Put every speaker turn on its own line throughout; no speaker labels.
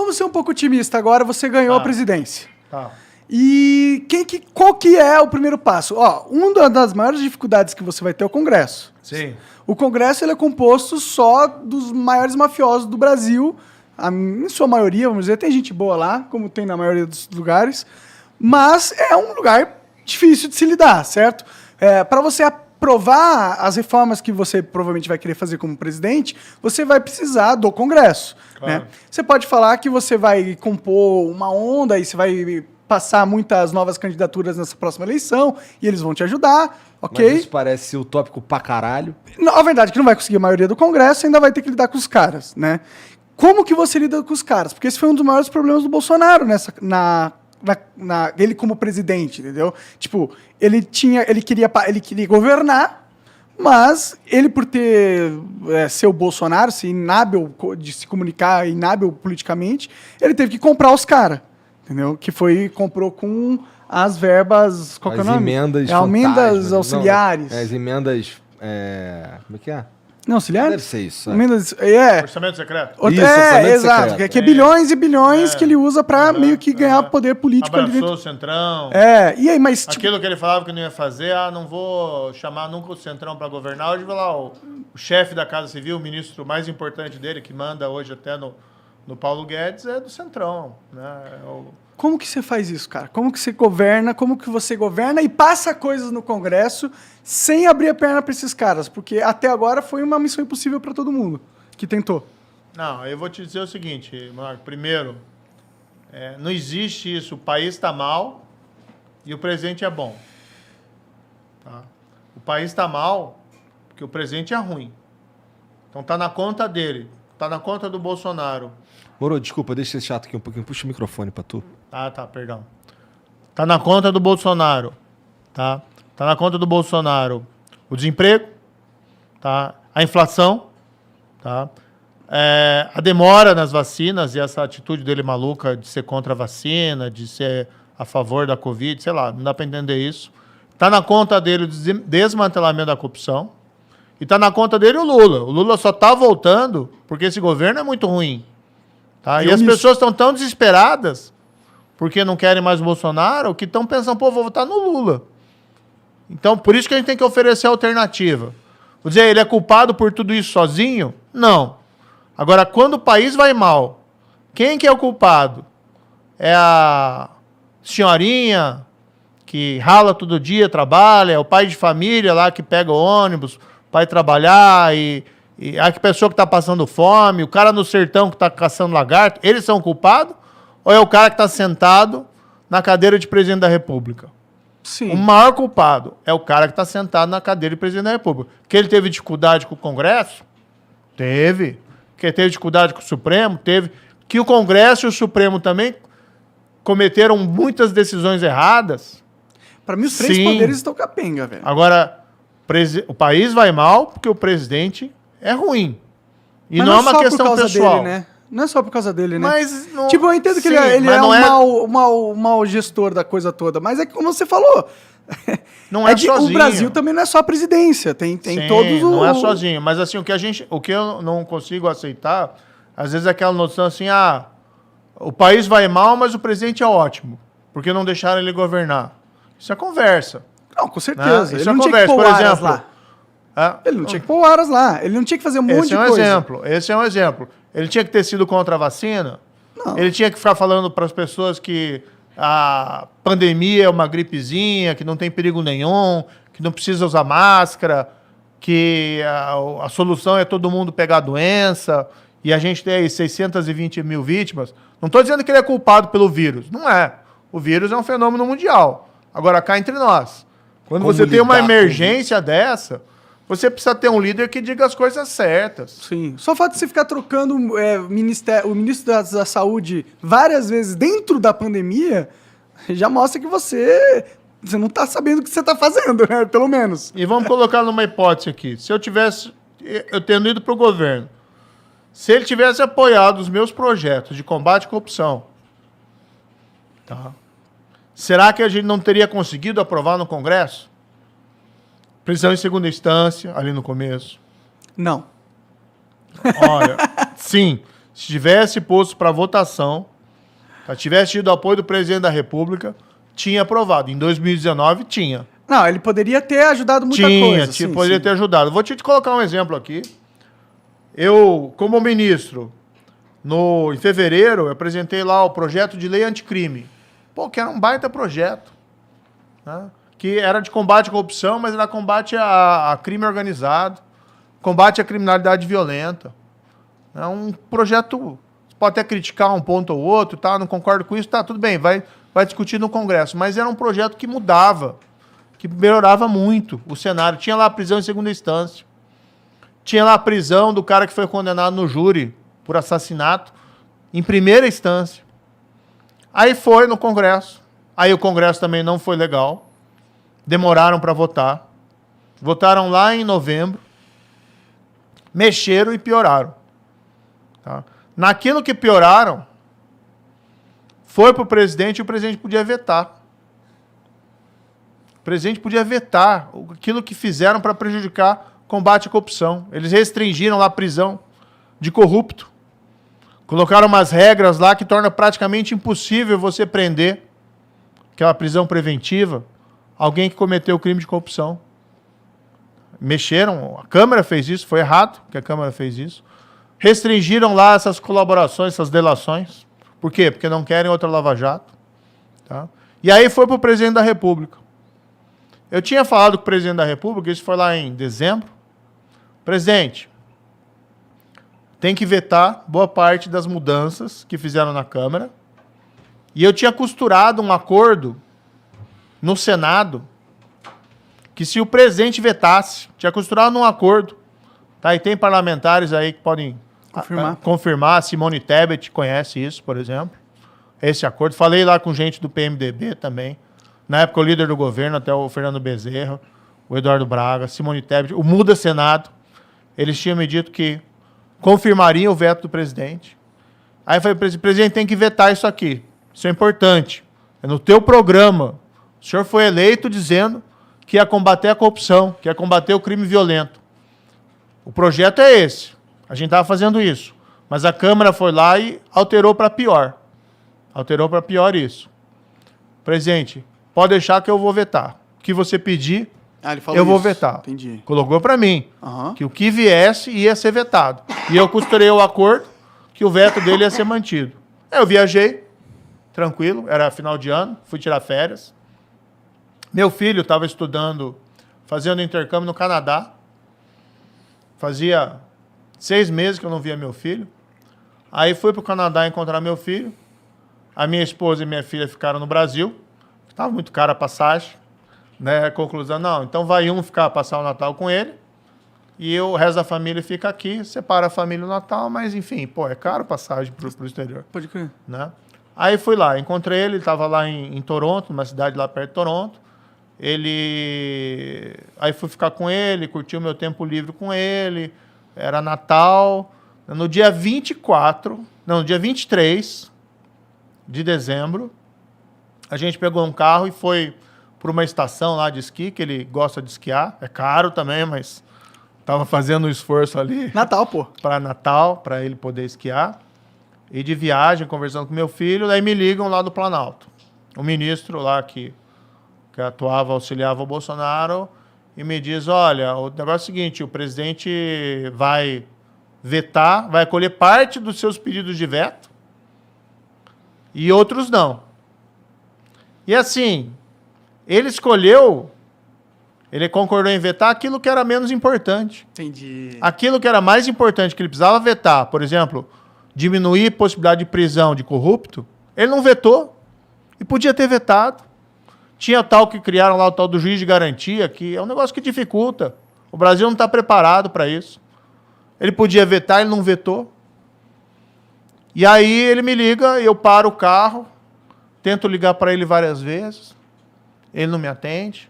vamos ser um pouco otimistas agora, você ganhou a presidência.
Tá.
E qual que é o primeiro passo? Ó, uma das maiores dificuldades que você vai ter é o Congresso.
Sim.
O Congresso ele é composto só dos maiores mafiosos do Brasil, em sua maioria, vamos dizer, tem gente boa lá, como tem na maioria dos lugares, mas é um lugar difícil de se lidar, certo? Para você aprovar as reformas que você provavelmente vai querer fazer como presidente, você vai precisar do Congresso.
Claro.
Né? Você pode falar que você vai compor uma onda e você vai passar muitas novas candidaturas nessa próxima eleição e eles vão te ajudar, ok?
Mas isso parece utópico pra caralho.
A verdade é que não vai conseguir a maioria do Congresso, ainda vai ter que lidar com os caras, né? Como que você lida com os caras? Porque esse foi um dos maiores problemas do Bolsonaro ele como presidente, entendeu? Tipo, ele queria governar, mas ele por ser o Bolsonaro, ser inábil de se comunicar, inábil politicamente, ele teve que comprar os caras, entendeu? Comprou com as verbas, qual que é o nome?
Emendas
emendas auxiliares.
As emendas, como é que é?
Não, auxiliares?
Deve ser isso.
Emendas,
Orçamento secreto.
Isso, orçamento
exato.
secreto.
Que é bilhões e bilhões que ele usa pra meio que ganhar poder político ali
Abraçou
dentro.
o Centrão.
E aí, mas... tipo,
Aquilo que ele falava que não ia fazer, não vou chamar nunca o Centrão para governar. Hoje vai lá o chefe da Casa Civil, o ministro mais importante dele, que manda hoje até no Paulo Guedes, é do Centrão. Né?
Como que você faz isso, cara? Como que você governa e passa coisas no Congresso sem abrir a perna pra esses caras? Porque até agora foi uma missão impossível pra todo mundo que tentou.
Não, eu vou te dizer o seguinte, Marco. Primeiro, não existe isso. O país está mal e o presidente é bom. Tá? O país está mal porque o presidente é ruim. Então tá na conta dele. Tá na conta do Bolsonaro.
Moro, desculpa, deixa esse chato aqui um pouquinho. Puxa o microfone pra tu.
Tá, perdão. Tá na conta do Bolsonaro. Tá na conta do Bolsonaro o desemprego, tá? A inflação, tá? A demora nas vacinas e essa atitude dele maluca de ser contra a vacina, de ser a favor da Covid, sei lá, não dá para entender isso. Tá na conta dele o desmantelamento da corrupção e tá na conta dele o Lula. O Lula só tá voltando porque esse governo é muito ruim. Tá? E as pessoas estão tão desesperadas porque não querem mais o Bolsonaro que estão pensando, vou votar no Lula. Então, por isso que a gente tem que oferecer alternativa. Vou dizer, ele é culpado por tudo isso sozinho? Não. Agora, quando o país vai mal, quem que é o culpado? É a senhorinha que rala todo dia, trabalha, é o pai de família lá que pega o ônibus, vai trabalhar e a pessoa que está passando fome, o cara no sertão que está caçando lagarto, eles são culpados? Ou é o cara que está sentado na cadeira de presidente da República?
Sim.
O maior culpado é o cara que está sentado na cadeira de presidente da República. Que ele teve dificuldade com o Congresso? Teve. Que ele teve dificuldade com o Supremo? Teve. Que o Congresso e o Supremo também cometeram muitas decisões erradas?
Para mim, os três poderes estão capenga, velho.
Agora, o país vai mal porque o presidente é ruim. E
Mas
não é uma questão pessoal.
Dele, né? Não é só por causa dele, né?
Mas não...
Tipo, eu entendo que ele é um mau gestor da coisa toda, mas é que, como você falou,
não é sozinho.
O Brasil também não é só a presidência, tem
Sim,
todos
não é sozinho. Mas assim, o que eu não consigo aceitar, às vezes é aquela noção assim, o país vai mal, mas o presidente é ótimo, porque não deixaram ele governar. Isso é conversa.
Não, com certeza.
Né?
Ele não tinha que pôr
por exemplo.
lá. Ele não tinha que pôr Aras lá. Ele não tinha que fazer um monte de coisa.
Esse é um exemplo. Ele tinha que ter sido contra a vacina?
Não.
Ele tinha que ficar falando para as pessoas que a pandemia é uma gripezinha, que não tem perigo nenhum, que não precisa usar máscara, que a solução é todo mundo pegar a doença, e a gente tem aí 620 mil vítimas. Não estou dizendo que ele é culpado pelo vírus. Não é. O vírus é um fenômeno mundial. Agora, cá entre nós, quando você tem uma emergência dessa, você precisa ter um líder que diga as coisas certas.
Sim. Só o fato de você ficar trocando o ministro da Saúde várias vezes dentro da pandemia já mostra que você não está sabendo o que você está fazendo, né? Pelo menos.
E vamos colocar numa hipótese aqui. Se eu tendo ido para o governo, se ele tivesse apoiado os meus projetos de combate à corrupção, tá? Será que a gente não teria conseguido aprovar no Congresso? Prisão em segunda instância, ali no começo.
Não.
Olha, sim. se tivesse posto para votação, se tivesse tido apoio do presidente da República, tinha aprovado. Em 2019, tinha.
Não, ele poderia ter ajudado muita coisa. Sim,
Poderia ter ajudado. Vou te colocar um exemplo aqui. Eu, como ministro, em fevereiro, eu apresentei lá o projeto de lei anticrime. Pô, que era um baita projeto. Né? Que era de combate à corrupção, mas era combate a crime organizado, combate à criminalidade violenta. É um projeto, você pode até criticar um ponto ou outro, tá? Não concordo com isso, tá, tudo bem, vai discutir no Congresso. Mas era um projeto que mudava, que melhorava muito o cenário. Tinha lá a prisão em segunda instância. Tinha lá a prisão do cara que foi condenado no júri por assassinato em primeira instância. Aí foi no Congresso. Aí o Congresso também não foi legal. Demoraram para votar. Votaram lá em novembro. Mexeram e pioraram. Tá? Naquilo que pioraram, foi para o presidente e o presidente podia vetar. O presidente podia vetar aquilo que fizeram para prejudicar o combate à corrupção. Eles restringiram lá a prisão de corrupto. Colocaram umas regras lá que tornam praticamente impossível você prender, aquela prisão preventiva, alguém que cometeu crime de corrupção. Mexeram, a Câmara fez isso, foi errado que a Câmara fez isso. Restringiram lá essas colaborações, essas delações. Por quê? Porque não querem outra Lava Jato. Tá? E aí foi para o presidente da República. Eu tinha falado com o presidente da República, isso foi lá em dezembro. Presidente, tem que vetar boa parte das mudanças que fizeram na Câmara. E eu tinha costurado um acordo no Senado que se o presidente vetasse, tinha costurado um acordo, tá? E tem parlamentares aí que podem confirmar. Simone Tebet conhece isso, por exemplo, esse acordo. Falei lá com gente do PMDB também. Na época, o líder do governo, até o Fernando Bezerra, o Eduardo Braga, Simone Tebet, o Muda Senado, eles tinham me dito que confirmariam o veto do presidente. Aí eu falei, presidente, tem que vetar isso aqui. Isso é importante. É no teu programa. O senhor foi eleito dizendo que ia combater a corrupção, que ia combater o crime violento. O projeto é esse. A gente estava fazendo isso. Mas a Câmara foi lá e alterou para pior. Alterou para pior isso. Presidente, pode deixar que eu vou vetar. O que você pedir,
ele falou
eu vou
isso.
vetar.
Entendi.
Colocou para mim
Uhum.
que o que viesse ia ser vetado. E eu costurei o acordo que o veto dele ia ser mantido. Eu viajei, tranquilo, era final de ano, fui tirar férias. Meu filho estava estudando, fazendo intercâmbio no Canadá. Fazia 6 meses que eu não via meu filho. Aí fui para o Canadá encontrar meu filho. A minha esposa e minha filha ficaram no Brasil. Estava muito cara a passagem. Né? Conclusão, não, então vai ficar passar o Natal com ele. E o resto da família fica aqui. Separa a família no Natal, mas enfim, é caro passagem para o exterior.
Pode crer.
Né? Aí fui lá, encontrei ele estava lá em Toronto, uma cidade lá perto de Toronto. Aí fui ficar com ele, curti o meu tempo livre com ele. Era Natal. No dia 23 de dezembro, a gente pegou um carro e foi para uma estação lá de esqui, que ele gosta de esquiar. É caro também, mas estava fazendo um esforço ali.
Natal, pô.
Para Natal, para ele poder esquiar. E de viagem, conversando com meu filho, daí me ligam lá do Planalto. O ministro lá que auxiliava o Bolsonaro, e me diz, olha, o negócio é o seguinte, o presidente vai vetar, vai acolher parte dos seus pedidos de veto, e outros não. E assim, ele concordou em vetar aquilo que era menos importante.
Entendi.
Aquilo que era mais importante, que ele precisava vetar, por exemplo, diminuir a possibilidade de prisão de corrupto, ele não vetou, e podia ter vetado. Tinha tal que criaram lá o tal do juiz de garantia, que é um negócio que dificulta. O Brasil não está preparado para isso. Ele podia vetar, ele não vetou. E aí ele me liga, eu paro o carro, tento ligar para ele várias vezes, ele não me atende.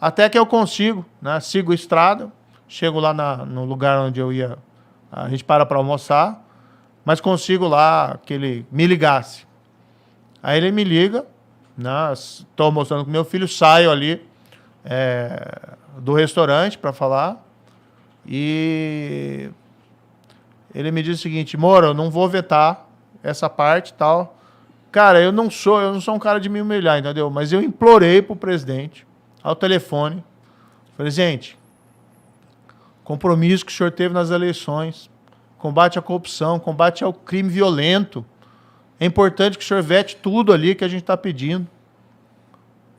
Até que eu consigo, né? Sigo a estrada, chego lá no lugar onde eu ia, a gente para almoçar, mas consigo lá que ele me ligasse. Aí ele me liga, estou almoçando com meu filho, saio ali do restaurante para falar e ele me disse o seguinte: Moro, eu não vou vetar essa parte e tal. Cara, eu não sou um cara de me humilhar, entendeu? Mas eu implorei pro presidente, ao telefone. Falei, gente, compromisso que o senhor teve nas eleições, combate à corrupção, combate ao crime violento. É importante que o senhor vete tudo ali que a gente está pedindo.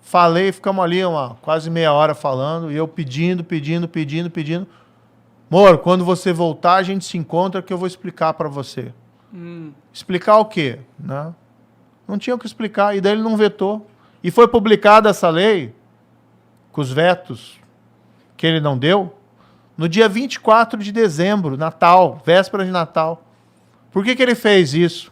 Falei, ficamos ali quase meia hora falando, e eu pedindo. Moro, quando você voltar, a gente se encontra que eu vou explicar para você. Explicar o quê? Né? Não tinha o que explicar, e daí ele não vetou. E foi publicada essa lei, com os vetos que ele não deu, no dia 24 de dezembro, Natal, véspera de Natal. Por que ele fez isso?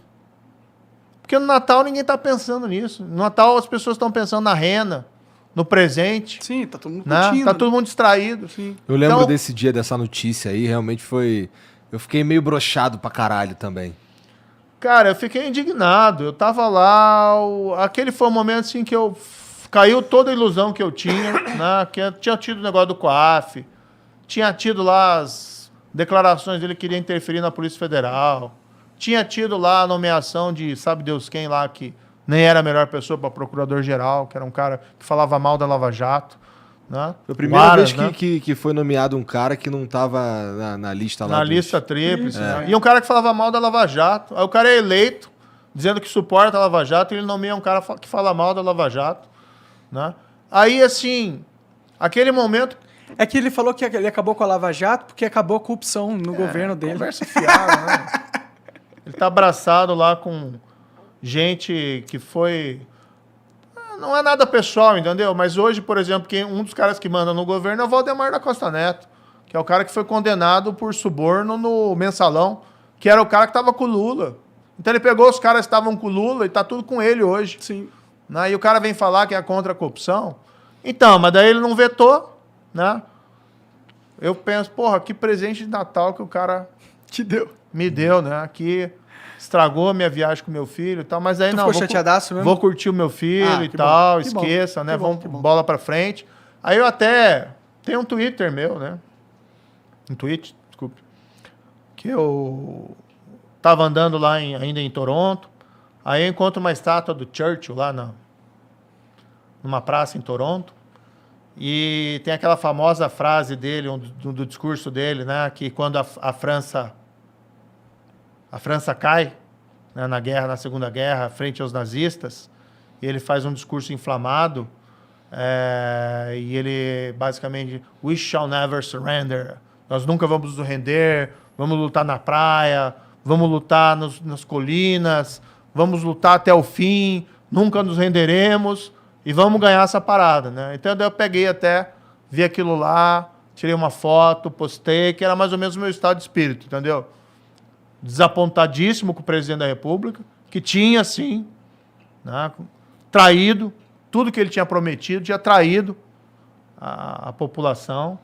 Porque no Natal ninguém está pensando nisso. No Natal as pessoas estão pensando na renda, no presente.
Sim, tá todo mundo
Né?
curtindo.
Tá todo mundo distraído.
Sim.
Eu lembro
Então-
desse dia, dessa notícia aí, realmente foi... Eu fiquei meio broxado pra caralho também.
Cara, eu fiquei indignado. Eu tava lá, aquele foi o momento assim que caiu toda a ilusão que eu tinha, né? Que eu tinha tido o negócio do COAF, tinha tido lá as declarações dele que queria interferir na Polícia Federal, tinha tido lá a nomeação de sabe Deus quem lá, que nem era a melhor pessoa para procurador-geral, que era um cara que falava mal da Lava Jato. Né?
Foi a primeira
Aras,
vez
né?
que foi nomeado um cara que não tava na lista lá.
Na
dos-
lista tríplice. Né? E um cara que falava mal da Lava Jato. Aí o cara é eleito, dizendo que suporta a Lava Jato, e ele nomeia um cara que fala mal da Lava Jato. Né? Aí, assim, aquele momento...
É que ele falou que ele acabou com a Lava Jato porque acabou a corrupção no governo dele.
Conversa fiada, né? Ele tá abraçado lá com gente que foi... Não é nada pessoal, entendeu? Mas hoje, por exemplo, um dos caras que manda no governo é o Valdemar da Costa Neto, que é o cara que foi condenado por suborno no Mensalão, que era o cara que estava com o Lula. Então ele pegou os caras que estavam com o Lula e tá tudo com ele hoje.
Sim.
Né? E o cara vem falar que é contra a corrupção. Então, mas daí ele não vetou, né? Eu penso, porra, que presente de Natal que o cara
Te deu.
me deu, né? Que estragou a minha viagem com meu filho e tal, mas aí
Tu
não,
ficou chateadaço mesmo?
vou curtir o meu filho
Ah,
e
que
tal,
bom, que bom,
esqueça, né?
que bom,
Vamos
que bom.
bola pra frente. Aí eu até tenho um Twitter meu, né? Um tweet, desculpe. Que eu tava andando lá ainda em Toronto, aí eu encontro uma estátua do Churchill lá numa praça em Toronto. E tem aquela famosa frase dele, do discurso dele, né? Que quando a França cai, né, na Segunda Guerra, frente aos nazistas, e ele faz um discurso inflamado, e ele basicamente, we shall never surrender, nós nunca vamos nos render, vamos lutar na praia, vamos lutar nas colinas, vamos lutar até o fim, nunca nos renderemos, e vamos ganhar essa parada, né? Então daí eu peguei vi aquilo lá, tirei uma foto, postei, que era mais ou menos o meu estado de espírito, entendeu? Desapontadíssimo com o presidente da República, que tinha, sim, né, traído tudo que ele tinha prometido, tinha traído a população.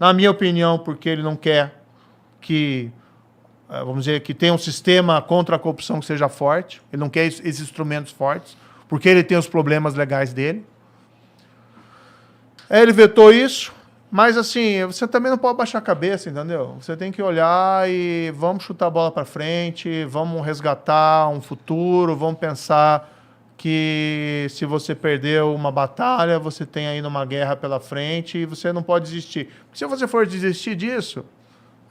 Na minha opinião, porque ele não quer que, vamos dizer, que tenha um sistema contra a corrupção que seja forte. Ele não quer esses instrumentos fortes, porque ele tem os problemas legais dele. Ele vetou isso. Mas, assim, você também não pode baixar a cabeça, entendeu? Você tem que olhar e vamos chutar a bola para frente, vamos resgatar um futuro, vamos pensar que se você perdeu uma batalha, você tem ainda uma guerra pela frente e você não pode desistir. Porque se você for desistir disso,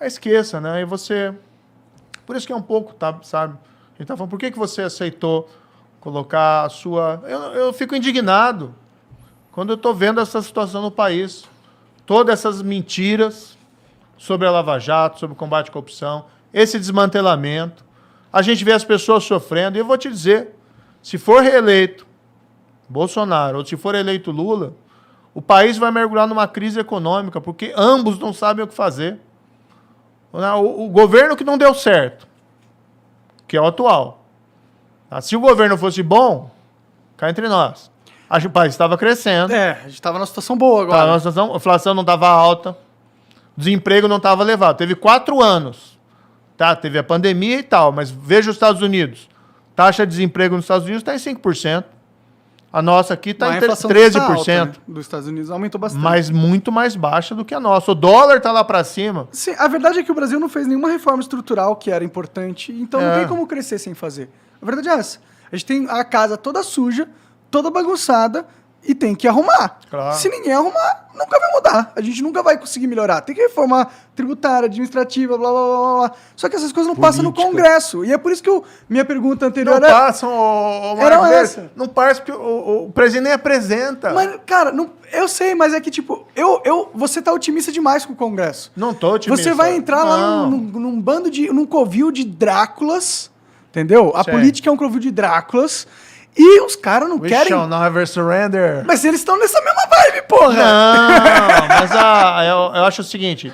esqueça, né? E você... Por isso que é um pouco, sabe? A gente tá falando, por que você aceitou colocar a sua... Eu fico indignado quando eu estou vendo essa situação no país. Todas essas mentiras sobre a Lava Jato, sobre o combate à corrupção, esse desmantelamento. A gente vê as pessoas sofrendo. E eu vou te dizer, se for reeleito Bolsonaro ou se for eleito Lula, o país vai mergulhar numa crise econômica, porque ambos não sabem o que fazer. O governo que não deu certo, que é o atual. Se o governo fosse bom, cá entre nós, o país estava crescendo.
A gente estava numa situação boa agora.
Tava numa situação, a inflação não estava alta, o desemprego não estava elevado. Teve 4 anos. Tá? Teve a pandemia e tal, mas veja os Estados Unidos. Taxa de desemprego nos Estados Unidos está em 5%. A nossa aqui está
Mas
em
a inflação
13%.
tá alta, né? Dos Estados Unidos aumentou bastante.
Mas muito mais baixa do que a nossa. O dólar tá lá para cima.
Sim, a verdade é que o Brasil não fez nenhuma reforma estrutural que era importante, então não
É.
tem como crescer sem fazer. A verdade é essa. A gente tem a casa toda suja, toda bagunçada e tem que arrumar.
Claro.
Se ninguém arrumar, nunca vai mudar. A gente nunca vai conseguir melhorar. Tem que reformar tributária, administrativa, blá, blá, blá, blá, blá. Só que essas coisas não passam no
Política.
Congresso. E é por isso que minha pergunta anterior
Não
era...
passam, ô,
Era
Marcos,
essa.
não passa porque o presidente nem apresenta.
Mas, cara, eu sei, mas é que, tipo, você tá otimista demais com o Congresso.
Não tô otimista.
Você vai entrar lá
Não.
num bando de... num covil de Dráculas, entendeu? A
Sim.
política é um covil de Dráculas e os caras não
We
querem...
shall never surrender.
Mas eles estão nessa mesma vibe, porra!
Não, mas eu acho o seguinte.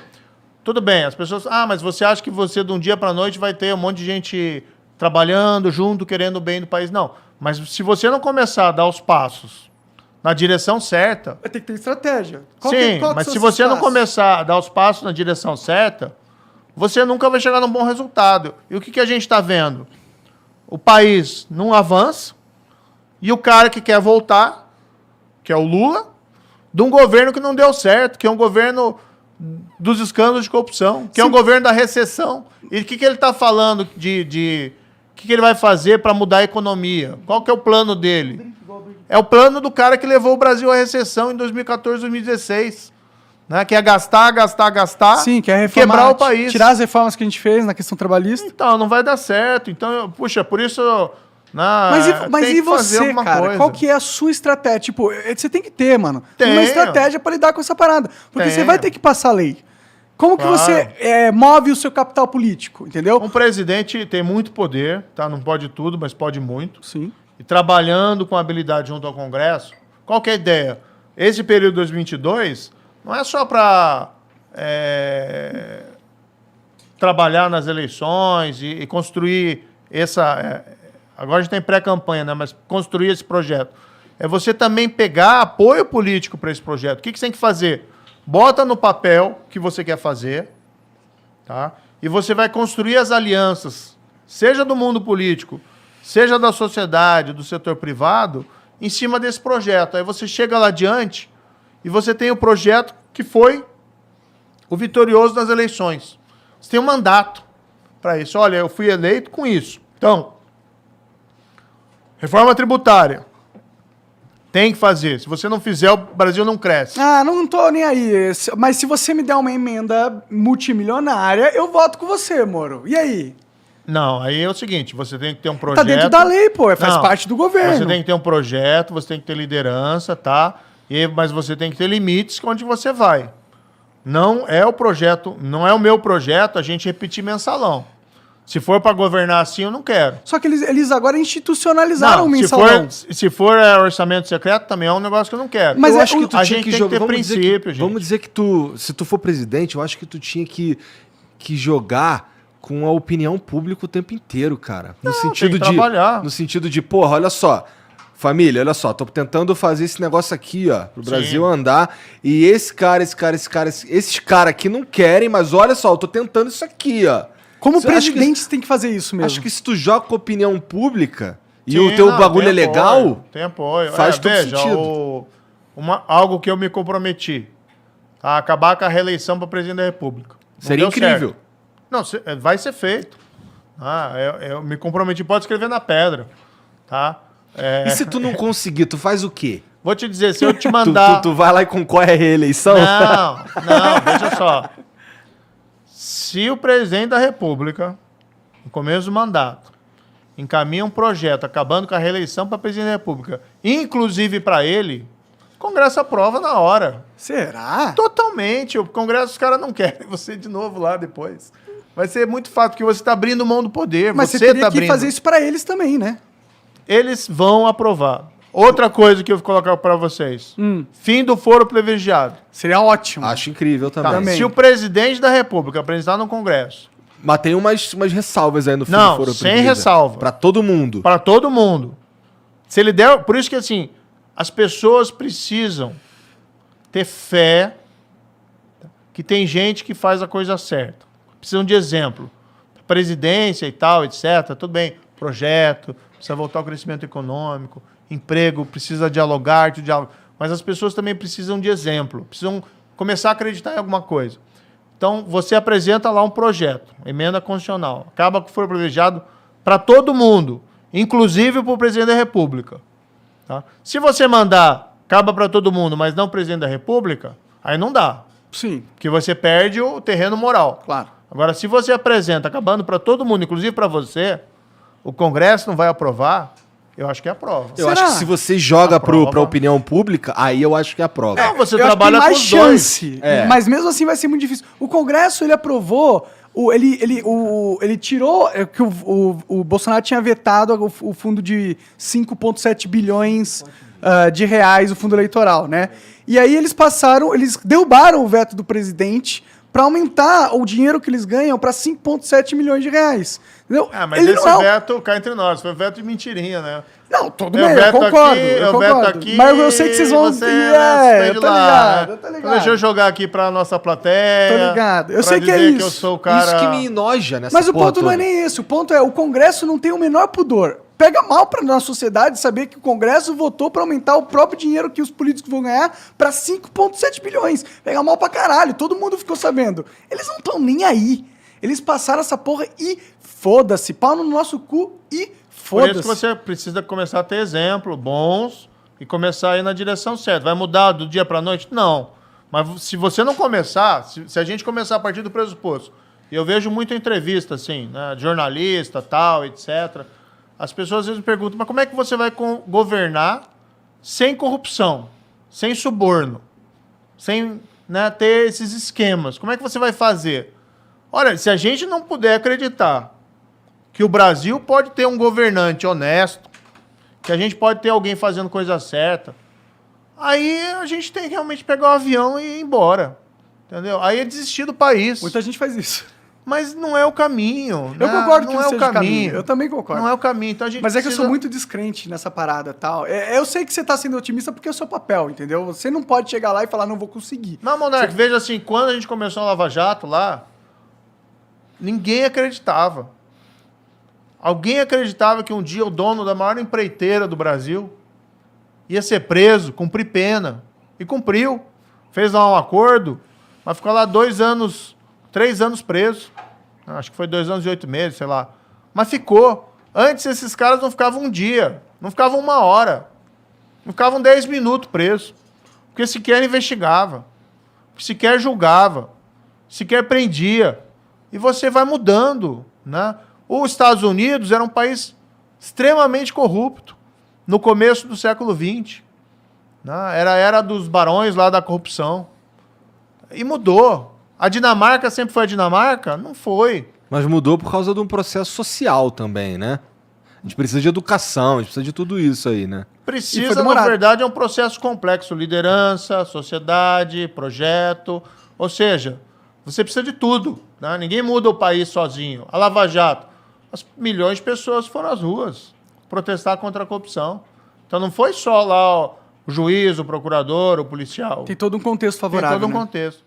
Tudo bem, as pessoas... Ah, mas você acha que você, de um dia para noite, vai ter um monte de gente trabalhando junto, querendo o bem do país? Não. Mas se você não começar a dar os passos na direção certa...
Vai ter que ter estratégia.
Sim, mas se você não começar a dar os passos na direção certa, você nunca vai chegar num bom resultado. E o que a gente está vendo? O país não avança e o cara que quer voltar, que é o Lula, de um governo que não deu certo, que é um governo dos escândalos de corrupção, que é um governo da recessão. E o que ele está falando de o que ele vai fazer para mudar a economia? Qual que é o plano dele? É o plano do cara que levou o Brasil à recessão em 2014, 2016. Né? Que é gastar.
Sim, quer reformar,
quebrar o país.
tirar as reformas que a gente fez na questão trabalhista.
Então, não vai dar certo. Então, puxa, por isso...
Mas
tem
e
que fazer
você,
alguma
cara?
coisa.
Qual que é a sua estratégia? Tipo, você tem que ter, mano, uma
Tenho.
estratégia pra lidar com essa parada. Porque você
Tenho.
vai ter que passar lei. Como que
Claro.
você move o seu capital político, entendeu?
Um presidente tem muito poder, tá? Não pode tudo, mas pode muito.
Sim.
E trabalhando com habilidade junto ao Congresso, qual que é a ideia? Esse período de 2022 não é só para trabalhar nas eleições e construir essa... agora a gente tem pré-campanha, né? Mas construir esse projeto. É você também pegar apoio político para esse projeto. O que você tem que fazer? Bota no papel o que você quer fazer, tá? E você vai construir as alianças, seja do mundo político, seja da sociedade, do setor privado, em cima desse projeto. Aí você chega lá adiante e você tem o projeto que foi o vitorioso nas eleições. Você tem um mandato para isso. Olha, eu fui eleito com isso. Então, reforma tributária. Tem que fazer. Se você não fizer, o Brasil não cresce.
Ah, não tô nem aí. Mas se você me der uma emenda multimilionária, eu voto com você, Moro. E aí?
Não, aí é o seguinte, você tem que ter um projeto...
Tá dentro da lei, pô. Faz
Não,
parte do governo.
Você tem que ter um projeto, você tem que ter liderança, tá? Mas você tem que ter limites onde você vai. Não é o projeto, não é o meu projeto a gente repetir mensalão. Se for para governar assim, eu não quero.
Só que eles agora institucionalizaram o
Não,
mensalão.
se for orçamento secreto, também é um negócio que eu não quero.
Mas
eu
é
acho que tu
a
tinha
gente
que
tem
jogar.
que ter princípio, gente.
Vamos dizer que se tu for presidente, eu acho que tu tinha que jogar com a opinião pública o tempo inteiro, cara. No sentido
tem que
de.
trabalhar.
No sentido de, porra, olha só. Família, olha só, tô tentando fazer esse negócio aqui, ó, pro
Sim.
Brasil andar. E esses caras aqui não querem, mas olha só, eu tô tentando isso aqui, ó.
Como
Você acha que-
presidente, você tem que fazer isso mesmo.
Acho que se tu joga com a opinião pública e
Sim,
o teu
não,
bagulho é
tem
legal,
apoio, tem apoio.
faz todo
veja,
sentido.
algo que eu me comprometi. Tá? Acabar com a reeleição para presidente da República. Não
seria
deu
incrível.
certo. Não, vai ser feito. Eu me comprometi, pode escrever na pedra. Tá?
E se tu não conseguir, tu faz o quê?
Vou te dizer, se eu te
Tu,
mandar...
tu vai lá e concorre à reeleição?
Não, veja só. Se o presidente da República, no começo do mandato, encaminha um projeto acabando com a reeleição para presidente da República, inclusive para ele, o Congresso aprova na hora.
Será?
Totalmente. O Congresso, os caras não querem você de novo lá depois. Vai ser muito fácil, porque você está abrindo mão do poder.
Mas você
você
teria
tá
que
abrindo.
fazer isso pra eles também, né?
Eles vão aprovar. Outra coisa que eu vou colocar para vocês. Fim do foro privilegiado.
Seria ótimo.
Acho incrível
Tá.
também.
Também.
Se o presidente da República apresentar no Congresso,
Mas tem umas ressalvas aí no fim
Não,
do foro
sem
privilegiado.
ressalva.
Pra todo mundo.
para todo mundo, se ele der... Por isso que, assim, as pessoas precisam ter fé que tem gente que faz a coisa certa. Precisam de exemplo. Presidência e tal, etc. Tudo bem. O projeto, precisa voltar ao crescimento econômico, emprego, precisa dialogar, mas as pessoas também precisam de exemplo, precisam começar a acreditar em alguma coisa. Então, você apresenta lá um projeto, emenda constitucional, acaba que for privilegiado para todo mundo, inclusive para o presidente da República. Tá? Se você mandar, acaba para todo mundo, mas não presidente da República, aí não dá,
Sim,
porque você perde o terreno moral.
claro.
Agora, se você apresenta acabando para todo mundo, inclusive para você, o Congresso não vai aprovar, eu acho que aprova.
Eu
Será?
acho que se você joga
Aprova.
pra opinião pública, aí eu acho que aprova.
Não, você
Eu acho que
trabalha
tem
com
mais
os dois.
chance,
É.
mas mesmo assim vai ser muito difícil. O Congresso, ele aprovou, ele tirou que o Bolsonaro tinha vetado o fundo de 5,7 bilhões de reais, o fundo eleitoral, né? E aí eles derrubaram o veto do presidente para aumentar o dinheiro que eles ganham para 5,7 milhões de reais. Entendeu?
Ah, mas
Ele
esse
não é um-
veto, cá entre nós, foi veto de mentirinha, né?
Não, tudo
Eu
bem, eu
veto
concordo.
aqui,
eu
eu
concordo.
veto aqui,
Mas eu sei que vocês vão...
você,
eu tô ligado, eu tô
Então
ligado.
deixa eu jogar aqui pra nossa plateia.
Tô ligado. Eu
pra
sei que é
dizer
isso.
eu sou o cara...
Isso que me enoja nessa
Mas o
porra
ponto não é
toda.
nem esse. O ponto é, o Congresso não tem o menor pudor. Pega mal pra nossa sociedade saber que o Congresso votou pra aumentar o próprio dinheiro que os políticos vão ganhar pra 5,7 bilhões. Pega mal pra caralho. Todo mundo ficou sabendo. Eles não estão nem aí. Eles passaram essa porra e foda-se. Pau no nosso cu e
Por isso que
foda-se.
você precisa começar a ter exemplos bons e começar a ir na direção certa. Vai mudar do dia pra noite? Não. Mas se você não começar, se a gente começar a partir do pressuposto, e eu vejo muita entrevista, assim, né, de jornalista, tal, etc., as pessoas às vezes me perguntam, mas como é que você vai governar sem corrupção, sem suborno, sem, né, ter esses esquemas? Como é que você vai fazer? Olha, se a gente não puder acreditar que o Brasil pode ter um governante honesto, que a gente pode ter alguém fazendo coisa certa, aí a gente tem que realmente pegar o avião e ir embora. Entendeu? Aí é desistir do país.
Muita gente faz isso.
Mas não é o caminho.
Eu
né?
concordo que
não
não
é
seja
o caminho.
Eu também concordo.
Não é o caminho. Então a gente
Mas é que eu
precisa-
sou muito descrente nessa parada e tal. Eu sei que você tá sendo otimista porque é o seu papel, entendeu? Você não pode chegar lá e falar, não vou conseguir.
Não, Monark, veja assim, quando a gente começou a Lava Jato lá, ninguém acreditava. Alguém acreditava que um dia o dono da maior empreiteira do Brasil ia ser preso, cumprir pena. E cumpriu. Fez lá um acordo, mas ficou lá 2 anos, 3 anos preso. Acho que foi 2 anos e 8 meses, sei lá. Mas ficou. Antes esses caras não ficavam um dia, não ficavam 1 hora. Não ficavam 10 minutos presos. Porque sequer investigava, sequer julgava, sequer prendia. E você vai mudando, né? Os Estados Unidos era um país extremamente corrupto no começo do século XX. Né? Era a era dos barões lá da corrupção. E mudou. A Dinamarca sempre foi a Dinamarca? Não foi.
Mas mudou por causa de um processo social também, né? A gente precisa de educação, a gente precisa de tudo isso aí, né?
E foi
Precisa, na
demorado.
verdade, é um processo complexo. Liderança, sociedade, projeto. Ou seja, você precisa de tudo. Né? Ninguém muda o país sozinho. A Lava Jato. Milhões de pessoas foram às ruas protestar contra a corrupção. Então não foi só lá o juiz, o procurador, o policial.
Tem todo um contexto
Tem
favorável,
todo um
né?
contexto.